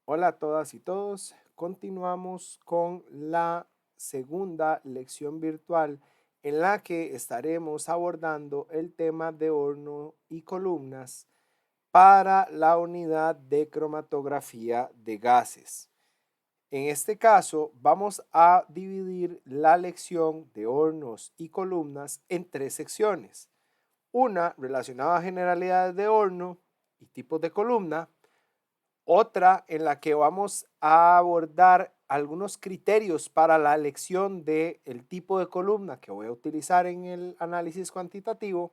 Hola a todas y todos. Continuamos con la segunda lección virtual en la que estaremos abordando el tema de horno y columnas para la unidad de cromatografía de gases. En este caso, vamos a dividir la lección de hornos y columnas en tres secciones. Una relacionada a generalidades de horno y tipos de columna, otra en la que vamos a abordar algunos criterios para la elección del tipo de columna que voy a utilizar en el análisis cuantitativo,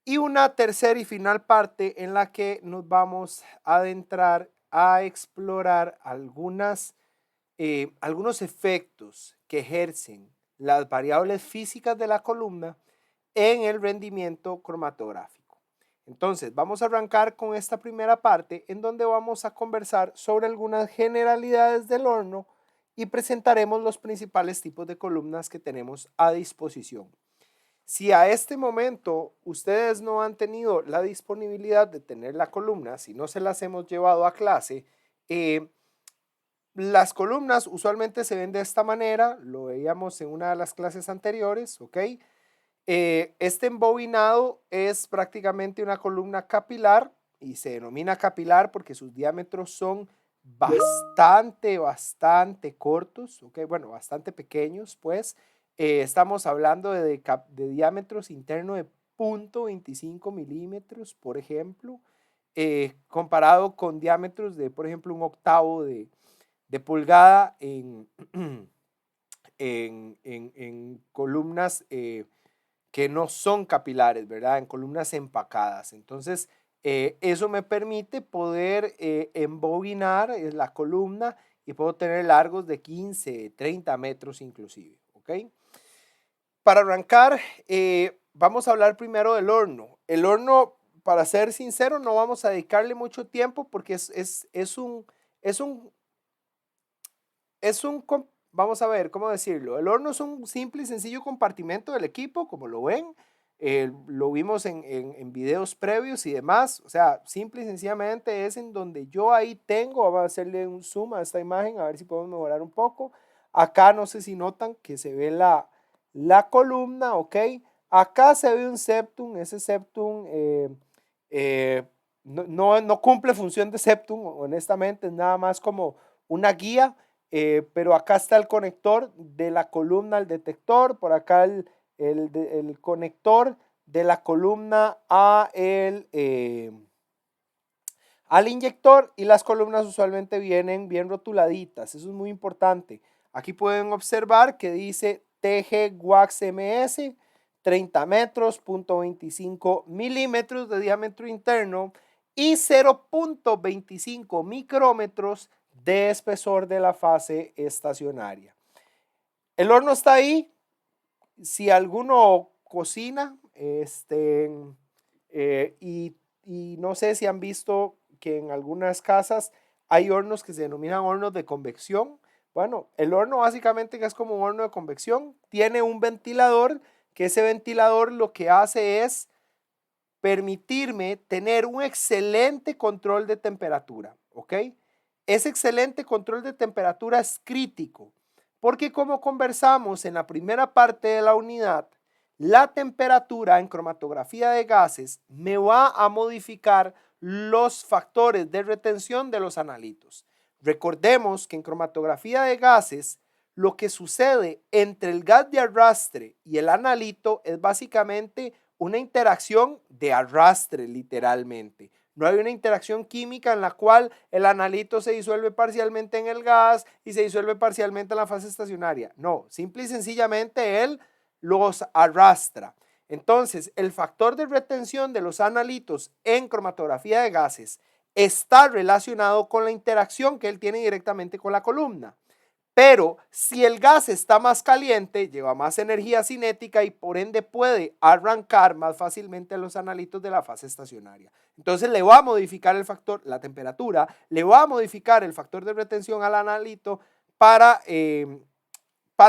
y una tercera y final parte en la que nos vamos a adentrar a explorar algunos efectos que ejercen las variables físicas de la columna en el rendimiento cromatográfico. Entonces, vamos a arrancar con esta primera parte en donde vamos a conversar sobre algunas generalidades del horno y presentaremos los principales tipos de columnas que tenemos a disposición. Si a este momento ustedes no han tenido la disponibilidad de tener la columna, si no se las hemos llevado a clase, las columnas usualmente se ven de esta manera, lo veíamos en una de las clases anteriores, ¿ok? Este embobinado es prácticamente una columna capilar y se denomina capilar porque sus diámetros son bastante cortos, ¿ok? Bueno, bastante pequeños, pues. Estamos hablando de diámetros internos de 0.25 milímetros, por ejemplo, comparado con diámetros de, por ejemplo, un octavo de pulgada en columnas que no son capilares, ¿verdad? En columnas empacadas. Entonces, eso me permite poder embobinar la columna y puedo tener largos de 15, 30 metros inclusive, ¿ok? Para arrancar, vamos a hablar primero del horno. El horno, para ser sincero, no vamos a dedicarle mucho tiempo porque vamos a ver, ¿cómo decirlo? El horno es un simple y sencillo compartimento del equipo, como lo ven. Lo vimos en videos previos y demás. O sea, simple y sencillamente es en donde yo ahí tengo, vamos a hacerle un zoom a esta imagen, a ver si podemos mejorar un poco. Acá no sé si notan que se ve la columna, ¿ok? Acá se ve un septum, ese septum no cumple función de septum, honestamente, es nada más como una guía. Pero acá está el conector de la columna al detector, por acá el conector de la columna al inyector, y las columnas usualmente vienen bien rotuladitas, eso es muy importante. Aquí pueden observar que dice TG Wax MS, 30 metros, 0.25 milímetros de diámetro interno y 0.25 micrómetros de espesor de la fase estacionaria. El horno está ahí. Si alguno cocina, y no sé si han visto que en algunas casas hay hornos que se denominan hornos de convección. Bueno, el horno básicamente es como un horno de convección, tiene un ventilador, que ese ventilador lo que hace es permitirme tener un excelente control de temperatura, ¿ok? Ese excelente control de temperatura es crítico, porque como conversamos en la primera parte de la unidad, la temperatura en cromatografía de gases me va a modificar los factores de retención de los analitos. Recordemos que en cromatografía de gases, lo que sucede entre el gas de arrastre y el analito es básicamente una interacción de arrastre, literalmente. No hay una interacción química en la cual el analito se disuelve parcialmente en el gas y se disuelve parcialmente en la fase estacionaria. No, simple y sencillamente él los arrastra. Entonces, el factor de retención de los analitos en cromatografía de gases está relacionado con la interacción que él tiene directamente con la columna. Pero si el gas está más caliente, lleva más energía cinética y por ende puede arrancar más fácilmente los analitos de la fase estacionaria. Entonces le va a modificar el factor, la temperatura, le va a modificar el factor de retención al analito para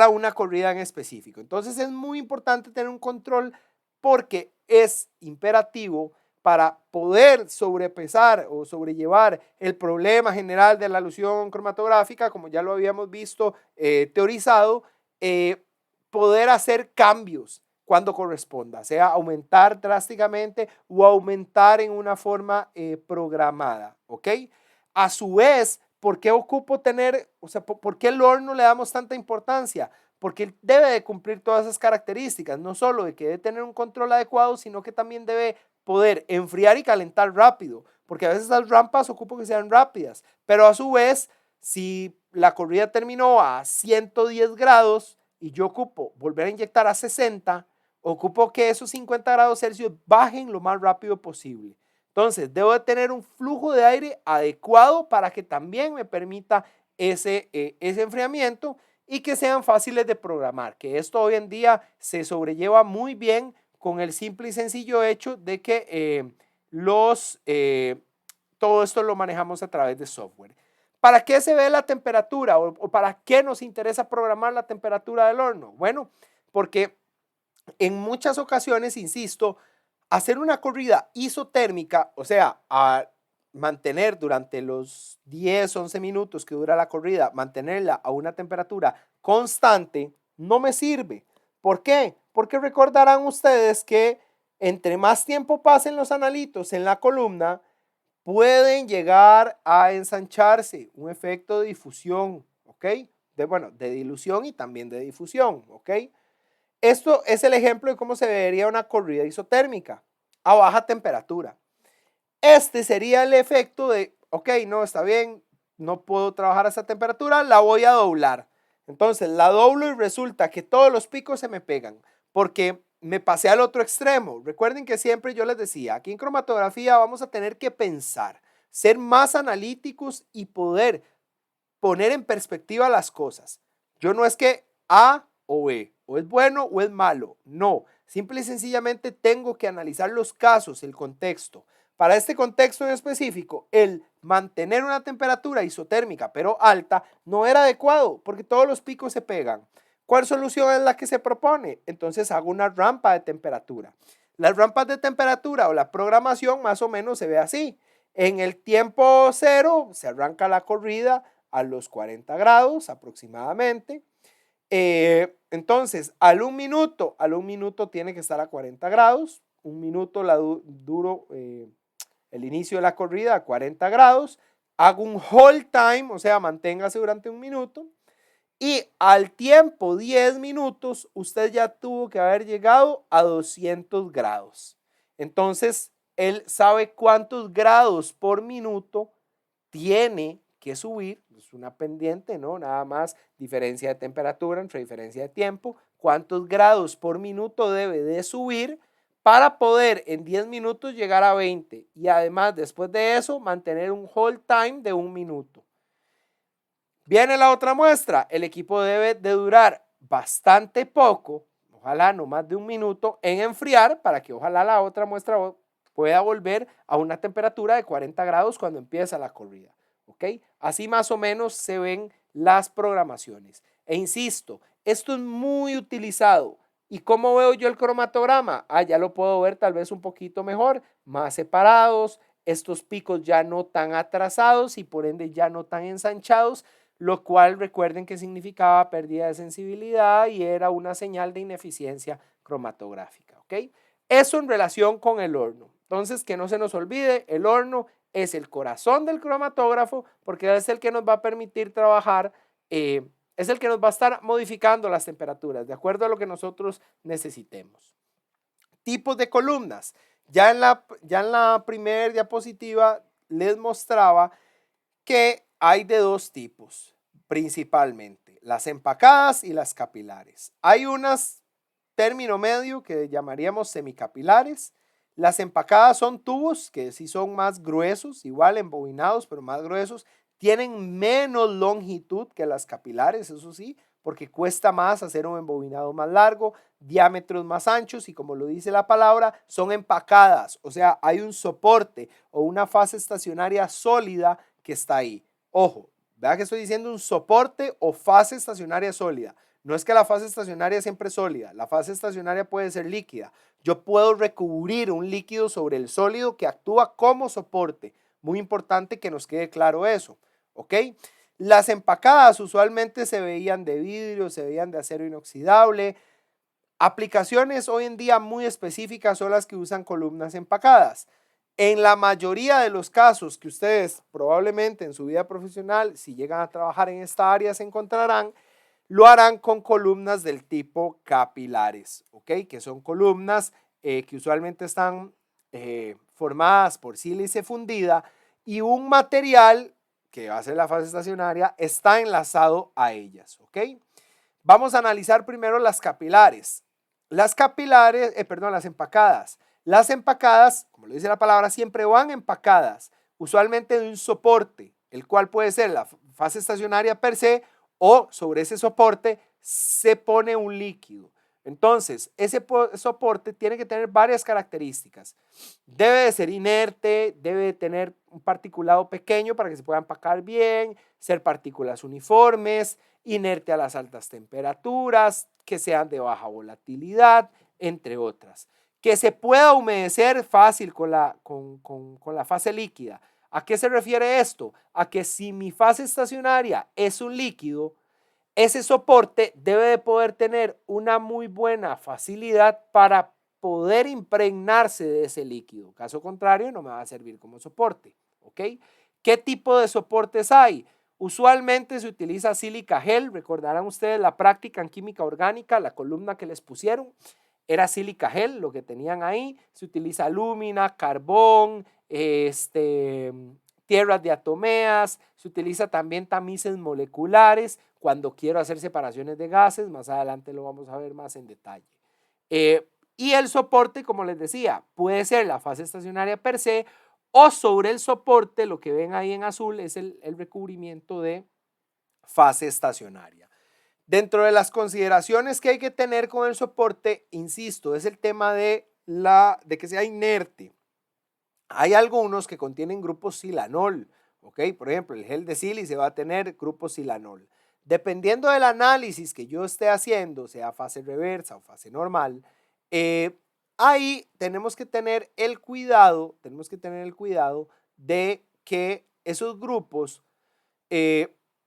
una corrida en específico. Entonces es muy importante tener un control porque es imperativo para poder sobrepesar o sobrellevar el problema general de la alusión cromatográfica, como ya lo habíamos visto teorizado, poder hacer cambios cuando corresponda, sea aumentar drásticamente o aumentar en una forma programada, ¿ok? A su vez, ¿por qué ocupo tener, o sea, por qué el horno le damos tanta importancia? Porque él debe de cumplir todas esas características, no solo de que debe tener un control adecuado, sino que también debe poder enfriar y calentar rápido, porque a veces las rampas ocupo que sean rápidas, pero a su vez, si la corrida terminó a 110 grados y yo ocupo volver a inyectar a 60, ocupo que esos 50 grados Celsius bajen lo más rápido posible. Entonces, debo de tener un flujo de aire adecuado para que también me permita ese enfriamiento y que sean fáciles de programar, que esto hoy en día se sobrelleva muy bien con el simple y sencillo hecho de que todo esto lo manejamos a través de software. ¿Para qué se ve la temperatura o para qué nos interesa programar la temperatura del horno? Bueno, porque en muchas ocasiones, insisto, hacer una corrida isotérmica, o sea, a mantener durante los 10, 11 minutos que dura la corrida, mantenerla a una temperatura constante, no me sirve. ¿Por qué? Porque recordarán ustedes que entre más tiempo pasen los analitos en la columna, pueden llegar a ensancharse, un efecto de difusión, ¿ok? De dilución y también de difusión, ¿ok? Esto es el ejemplo de cómo se vería una corrida isotérmica a baja temperatura. Este sería el efecto de, ok, no, está bien, no puedo trabajar a esta temperatura, la voy a doblar. Entonces la doblo y resulta que todos los picos se me pegan porque me pasé al otro extremo. Recuerden que siempre yo les decía, aquí en cromatografía vamos a tener que pensar, ser más analíticos y poder poner en perspectiva las cosas. Yo no es que A o B, o es bueno o es malo, no. Simple y sencillamente tengo que analizar los casos, el contexto. Para este contexto en específico, el mantener una temperatura isotérmica pero alta no era adecuado porque todos los picos se pegan. ¿Cuál solución es la que se propone? Entonces hago una rampa de temperatura. Las rampas de temperatura o la programación más o menos se ve así. En el tiempo cero se arranca la corrida a los 40 grados aproximadamente. Entonces, al un minuto tiene que estar a 40 grados. Un minuto duro el inicio de la corrida a 40 grados. Hago un hold time, o sea, manténgase durante un minuto. Y al tiempo, 10 minutos, usted ya tuvo que haber llegado a 200 grados. Entonces, él sabe cuántos grados por minuto tiene que subir, es una pendiente, ¿no? Nada más diferencia de temperatura entre diferencia de tiempo, cuántos grados por minuto debe de subir para poder en 10 minutos llegar a 20 y además después de eso mantener un hold time de un minuto. Viene la otra muestra, el equipo debe de durar bastante poco, ojalá no más de un minuto, en enfriar para que ojalá la otra muestra pueda volver a una temperatura de 40 grados cuando empieza la corrida. ¿Ok? Así más o menos se ven las programaciones. E insisto, esto es muy utilizado. ¿Y cómo veo yo el cromatograma? Ya lo puedo ver tal vez un poquito mejor, más separados, estos picos ya no tan atrasados y por ende ya no tan ensanchados, lo cual recuerden que significaba pérdida de sensibilidad y era una señal de ineficiencia cromatográfica. ¿Ok? Eso en relación con el horno. Entonces, que no se nos olvide, el horno es el corazón del cromatógrafo porque es el que nos va a permitir trabajar, es el que nos va a estar modificando las temperaturas de acuerdo a lo que nosotros necesitemos. Tipos de columnas. Ya en la primera diapositiva les mostraba que hay de dos tipos, principalmente, las empacadas y las capilares. Hay unas término medio que llamaríamos semicapilares. Las empacadas son tubos que sí son más gruesos, igual embobinados, pero más gruesos. Tienen menos longitud que las capilares, eso sí, porque cuesta más hacer un embobinado más largo, diámetros más anchos y como lo dice la palabra, son empacadas, o sea, hay un soporte o una fase estacionaria sólida que está ahí. Ojo, vea que estoy diciendo un soporte o fase estacionaria sólida. No es que la fase estacionaria siempre es sólida, la fase estacionaria puede ser líquida. yo puedo recubrir un líquido sobre el sólido que actúa como soporte. Muy importante que nos quede claro eso, ¿ok? Las empacadas usualmente se veían de vidrio, se veían de acero inoxidable. Aplicaciones hoy en día muy específicas son las que usan columnas empacadas. En la mayoría de los casos que ustedes probablemente en su vida profesional, si llegan a trabajar en esta área, se encontrarán, lo harán con columnas del tipo capilares, ¿ok? Que son columnas que usualmente están formadas por sílice fundida y un material que va a ser la fase estacionaria está enlazado a ellas, ¿ok? Vamos a analizar primero las capilares. Las capilares, las empacadas. Las empacadas, como lo dice la palabra, siempre van empacadas, usualmente de un soporte, el cual puede ser la fase estacionaria per se o sobre ese soporte se pone un líquido. Entonces, ese soporte tiene que tener varias características. Debe de ser inerte, debe de tener un particulado pequeño para que se pueda empacar bien, ser partículas uniformes, inerte a las altas temperaturas, que sean de baja volatilidad, entre otras. Que se pueda humedecer fácil con la fase líquida. ¿A qué se refiere esto? A que si mi fase estacionaria es un líquido, ese soporte debe de poder tener una muy buena facilidad para poder impregnarse de ese líquido. Caso contrario, no me va a servir como soporte. ¿Ok? ¿Qué tipo de soportes hay? Usualmente se utiliza sílica gel. Recordarán ustedes la práctica en química orgánica, la columna que les pusieron era sílica gel, lo que tenían ahí. Se utiliza alúmina, carbón, tierras diatomeas, se utiliza también tamices moleculares cuando quiero hacer separaciones de gases, más adelante lo vamos a ver más en detalle. Y el soporte, como les decía, puede ser la fase estacionaria per se o sobre el soporte, lo que ven ahí en azul es el recubrimiento de fase estacionaria. Dentro de las consideraciones que hay que tener con el soporte, insisto, es el tema de que sea inerte. Hay algunos que contienen grupos silanol, ¿ok? Por ejemplo, el gel de sílice va a tener grupo silanol. Dependiendo del análisis que yo esté haciendo, sea fase reversa o fase normal, ahí tenemos que tener el cuidado de que esos grupos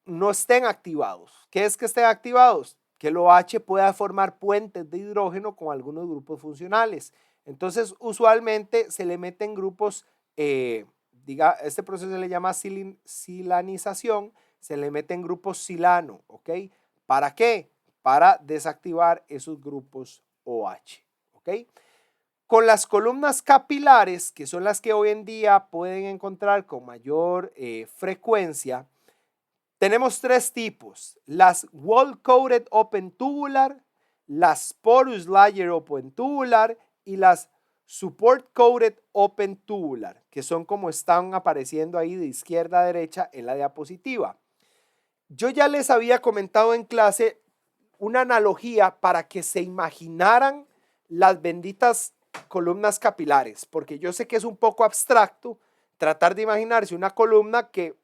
no estén activados. ¿Qué es que estén activados? Que el OH pueda formar puentes de hidrógeno con algunos grupos funcionales. Entonces, usualmente se le meten grupos, este proceso se le llama silanización, se le meten grupos silano, ¿ok? ¿Para qué? Para desactivar esos grupos OH, ¿ok? Con las columnas capilares, que son las que hoy en día pueden encontrar con mayor frecuencia, tenemos tres tipos: las wall-coated open tubular, las porous layer open tubular y las support-coated open tubular, que son como están apareciendo ahí de izquierda a derecha en la diapositiva. Yo ya les había comentado en clase una analogía para que se imaginaran las benditas columnas capilares, porque yo sé que es un poco abstracto tratar de imaginarse una columna que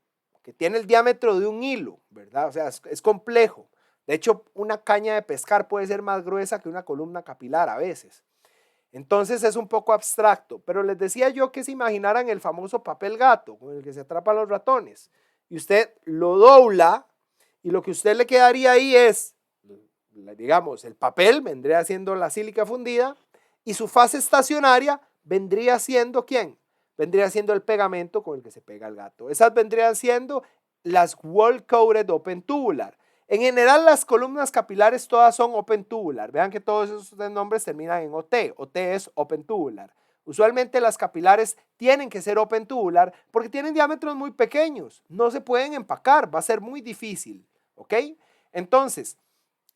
tiene el diámetro de un hilo, ¿verdad? O sea, es complejo. De hecho, una caña de pescar puede ser más gruesa que una columna capilar a veces. Entonces es un poco abstracto, pero les decía yo que se imaginaran el famoso papel gato con el que se atrapan los ratones. Y usted lo dobla y lo que usted le quedaría ahí es, digamos, el papel vendría siendo la sílica fundida y su fase estacionaria vendría siendo ¿quién? Vendría siendo el pegamento con el que se pega el gato. Esas vendrían siendo las wall-coated open tubular. En general, las columnas capilares todas son open tubular. Vean que todos esos nombres terminan en OT. OT es open tubular. Usualmente las capilares tienen que ser open tubular porque tienen diámetros muy pequeños. No se pueden empacar, va a ser muy difícil. ¿Ok? Entonces,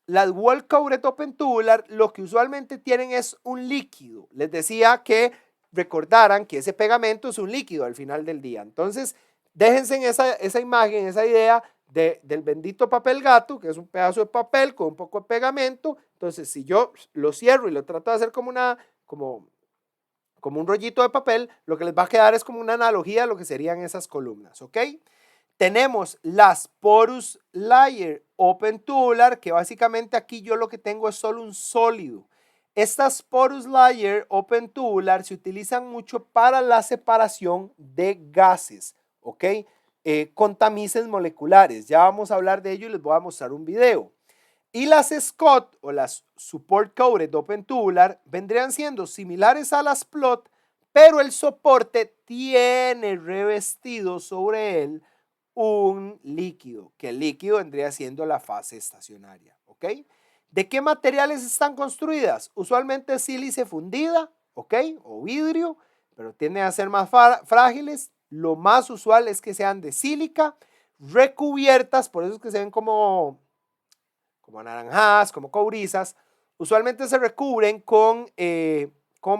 las wall-coated open tubular lo que usualmente tienen es un líquido. Les decía que recordaran que ese pegamento es un líquido al final del día. Entonces, déjense en esa imagen, esa idea del bendito papel gato, que es un pedazo de papel con un poco de pegamento. Entonces, si yo lo cierro y lo trato de hacer como un rollito de papel, lo que les va a quedar es como una analogía a lo que serían esas columnas, ¿ok? Tenemos las porous layer open tubular, que básicamente aquí yo lo que tengo es solo un sólido. Estas porous layer open tubular se utilizan mucho para la separación de gases, ¿ok? Con tamices moleculares. Ya vamos a hablar de ello y les voy a mostrar un video. Y las Scott o las Support Coated Open Tubular vendrían siendo similares a las Plot, pero el soporte tiene revestido sobre él un líquido, que el líquido vendría siendo la fase estacionaria, ¿ok? ¿De qué materiales están construidas? Usualmente sílice fundida, ¿ok? O vidrio, pero tienden a ser más frágiles. Lo más usual es que sean de sílica, recubiertas, por eso es que se ven como anaranjadas, como cobrizas. Usualmente se recubren con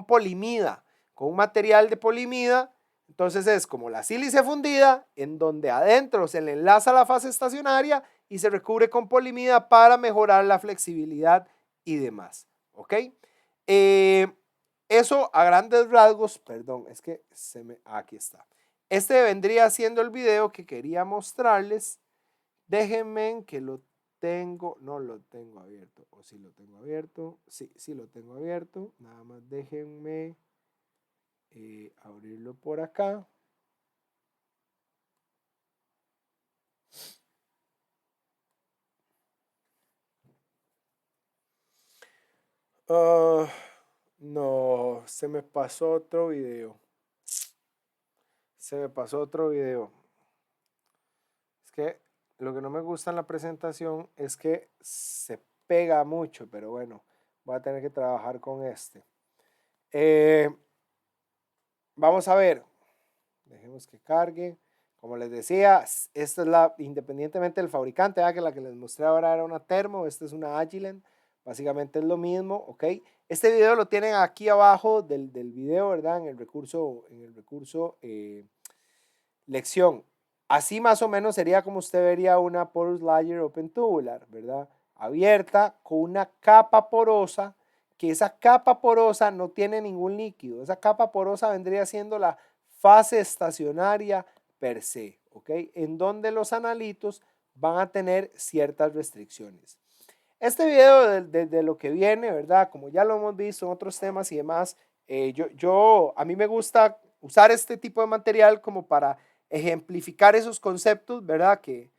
polimida, con un material de polimida. Entonces es como la sílice fundida, en donde adentro se le enlaza la fase estacionaria y se recubre con polimida para mejorar la flexibilidad y demás. ¿Ok? Eso a grandes rasgos, perdón, es que aquí está. Este vendría siendo el video que quería mostrarles. Déjenme que lo tengo, no lo tengo abierto, o si lo tengo abierto, sí lo tengo abierto, nada más déjenme abrirlo por acá. No, se me pasó otro video. Es que lo que no me gusta en la presentación es que se pega mucho, pero bueno, voy a tener que trabajar con este. Vamos a ver. Dejemos que cargue. Como les decía, esta es independientemente del fabricante, que la que les mostré ahora era una Thermo, esta es una Agilent, básicamente es lo mismo, ¿ok? Este video lo tienen aquí abajo del video, ¿verdad? En el recurso lección. Así más o menos sería como usted vería una porous layer open tubular, ¿verdad? Abierta con una capa porosa, que esa capa porosa no tiene ningún líquido. Esa capa porosa vendría siendo la fase estacionaria per se, ¿ok? En donde los analitos van a tener ciertas restricciones. Este video de lo que viene, ¿verdad? Como ya lo hemos visto en otros temas y demás, a mí me gusta usar este tipo de material como para ejemplificar esos conceptos, ¿verdad? Que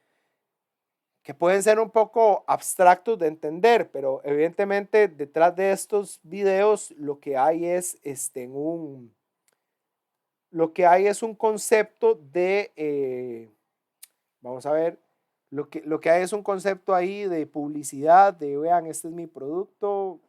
pueden ser un poco abstractos de entender, pero evidentemente detrás de estos videos lo que hay es un concepto de, vamos a ver, lo que hay es un concepto ahí de publicidad, de vean, este es mi producto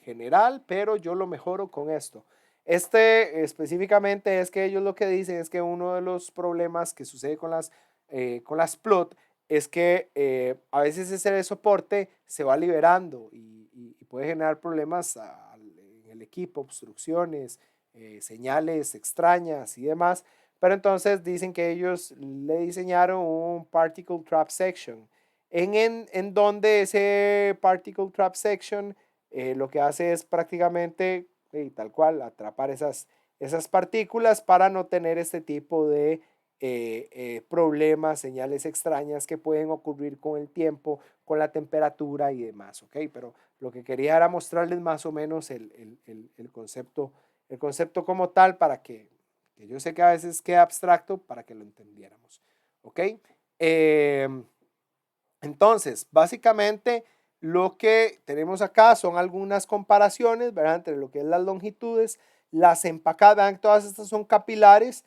general, pero yo lo mejoro con esto. Específicamente es que ellos lo que dicen es que uno de los problemas que sucede con las plot es que a veces ese soporte se va liberando y puede generar problemas en el equipo, obstrucciones, señales extrañas y demás. Pero entonces dicen que ellos le diseñaron un particle trap section, en donde ese particle trap section lo que hace es prácticamente tal cual atrapar esas partículas para no tener este tipo de problemas, señales extrañas que pueden ocurrir con el tiempo, con la temperatura y demás, ¿ok? Pero lo que quería era mostrarles más o menos el concepto como tal para que yo sé que a veces queda abstracto para que lo entendiéramos, ¿ok? Entonces, básicamente lo que tenemos acá son algunas comparaciones, ¿verdad? Entre lo que es las longitudes, las empacadas, vean, todas estas son capilares.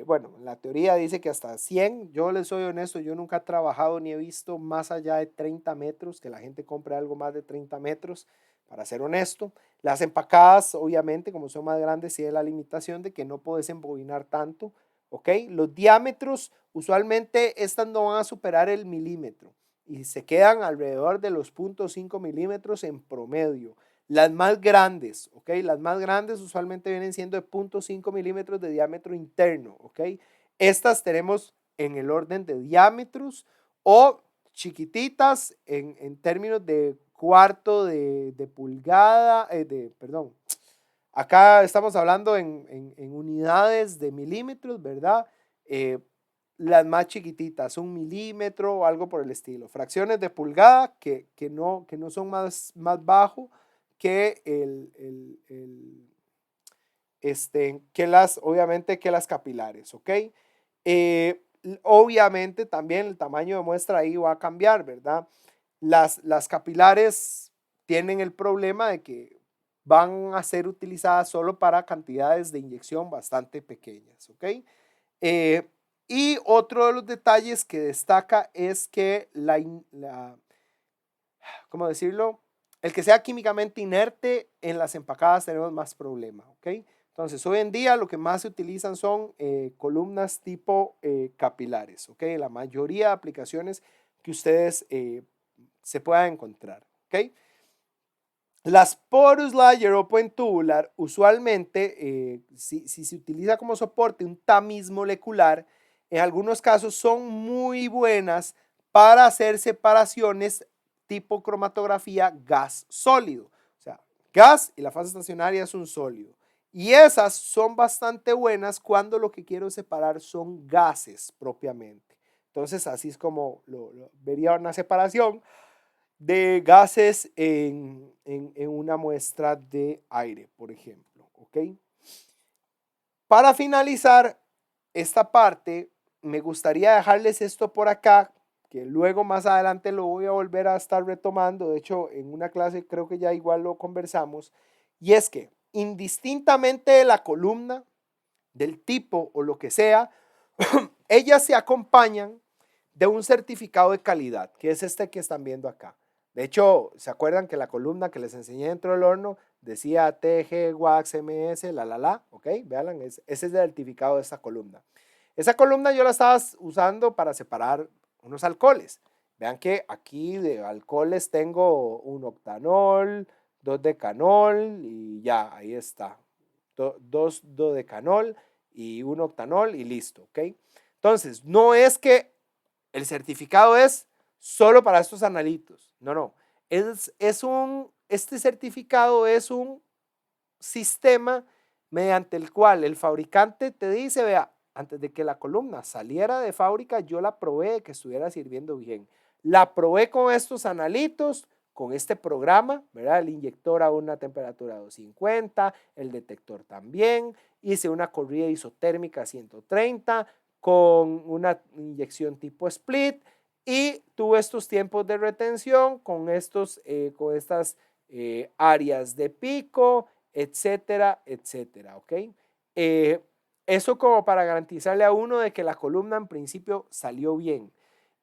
Bueno, la teoría dice que hasta 100, yo les soy honesto, yo nunca he trabajado ni he visto más allá de 30 metros, que la gente compre algo más de 30 metros, para ser honesto. Las empacadas, obviamente, como son más grandes, tienen la limitación de que no puedes embobinar tanto, ¿ok? Los diámetros, usualmente estas no van a superar el milímetro y se quedan alrededor de los 0.5 milímetros en promedio. Las más grandes, ¿ok? Las más grandes usualmente vienen siendo de 0.5 milímetros de diámetro interno, ¿ok? Estas tenemos en el orden de diámetros o chiquititas en términos de cuarto de pulgada, perdón, acá estamos hablando en unidades de milímetros, ¿verdad? Las más chiquititas, 1 milímetro o algo por el estilo. Fracciones de pulgada que no son más bajo que obviamente que las capilares, ¿ok? Obviamente también el tamaño de muestra ahí va a cambiar, ¿verdad? Las capilares tienen el problema de que van a ser utilizadas solo para cantidades de inyección bastante pequeñas, ¿ok? Y otro de los detalles que destaca es que ¿cómo decirlo? El que sea químicamente inerte en las empacadas tenemos más problema, ¿ok? Entonces, hoy en día lo que más se utilizan son columnas tipo capilares, ¿ok? La mayoría de aplicaciones que ustedes se puedan encontrar, ¿ok? Las porous layer o point tubular, usualmente, si se utiliza como soporte un tamiz molecular, en algunos casos son muy buenas para hacer separaciones tipo cromatografía gas sólido. O sea, gas y la fase estacionaria es un sólido. Y esas son bastante buenas cuando lo que quiero separar son gases propiamente. Entonces, así es como vería una separación de gases en una muestra de aire, por ejemplo, ¿ok? Para finalizar esta parte, me gustaría dejarles esto por acá, que luego más adelante lo voy a volver a estar retomando. De hecho, en una clase creo que ya igual lo conversamos. Y es que, indistintamente de la columna, del tipo o lo que sea, ellas se acompañan de un certificado de calidad, que es este que están viendo acá. De hecho, ¿se acuerdan que la columna que les enseñé dentro del horno decía TG, WAX, MS, ¿ok? Vean, ese es el certificado de esta columna. Esa columna yo la estaba usando para separar unos alcoholes. Vean que aquí de alcoholes tengo un octanol, 2 decanol y ya, ahí está. 2 dodecanol y un octanol y listo, ¿ok? Entonces, no es que el certificado es solo para estos analitos. No, no. Este certificado es un sistema mediante el cual el fabricante te dice, vea, antes de que la columna saliera de fábrica, yo la probé de que estuviera sirviendo bien. La probé con estos analitos, con este programa, ¿verdad? El inyector a una temperatura de 250, el detector también. Hice una corrida isotérmica a 130 con una inyección tipo split y tuve estos tiempos de retención con estas áreas de pico, etcétera, etcétera, ¿ok? Eso como para garantizarle a uno de que la columna en principio salió bien.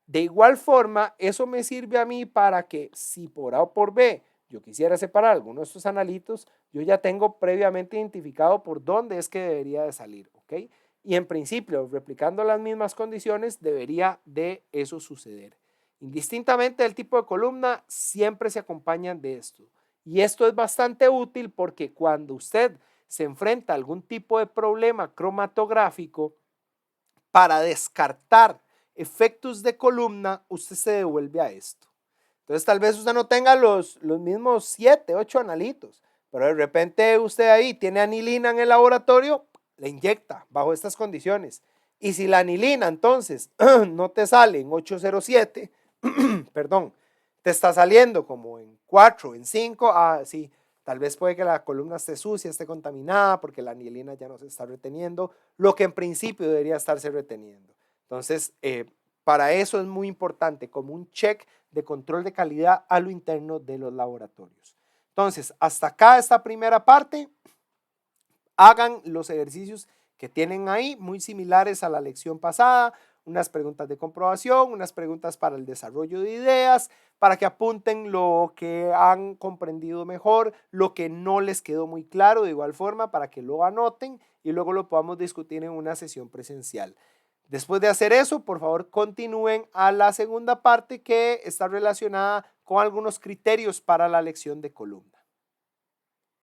De igual forma, eso me sirve a mí para que si por A o por B yo quisiera separar alguno de estos analitos, yo ya tengo previamente identificado por dónde es que debería de salir, ¿ok? Y en principio, replicando las mismas condiciones, debería de eso suceder. Indistintamente del tipo de columna, siempre se acompañan de esto. Y esto es bastante útil porque cuando usted se enfrenta a algún tipo de problema cromatográfico, para descartar efectos de columna, usted se devuelve a esto. Entonces, tal vez usted no tenga los mismos 7, 8 analitos, pero de repente usted ahí tiene anilina en el laboratorio, le inyecta bajo estas condiciones. Y si la anilina entonces no te sale en 807, perdón, te está saliendo como en 4, en 5, sí, tal vez puede que la columna esté sucia, esté contaminada porque la anilina ya no se está reteniendo, lo que en principio debería estarse reteniendo. Entonces, para eso es muy importante como un check de control de calidad a lo interno de los laboratorios. Entonces, hasta acá esta primera parte, hagan los ejercicios que tienen ahí, muy similares a la lección pasada, unas preguntas de comprobación, unas preguntas para el desarrollo de ideas, para que apunten lo que han comprendido mejor, lo que no les quedó muy claro de igual forma, para que lo anoten y luego lo podamos discutir en una sesión presencial. Después de hacer eso, por favor, continúen a la segunda parte que está relacionada con algunos criterios para la lección de columna.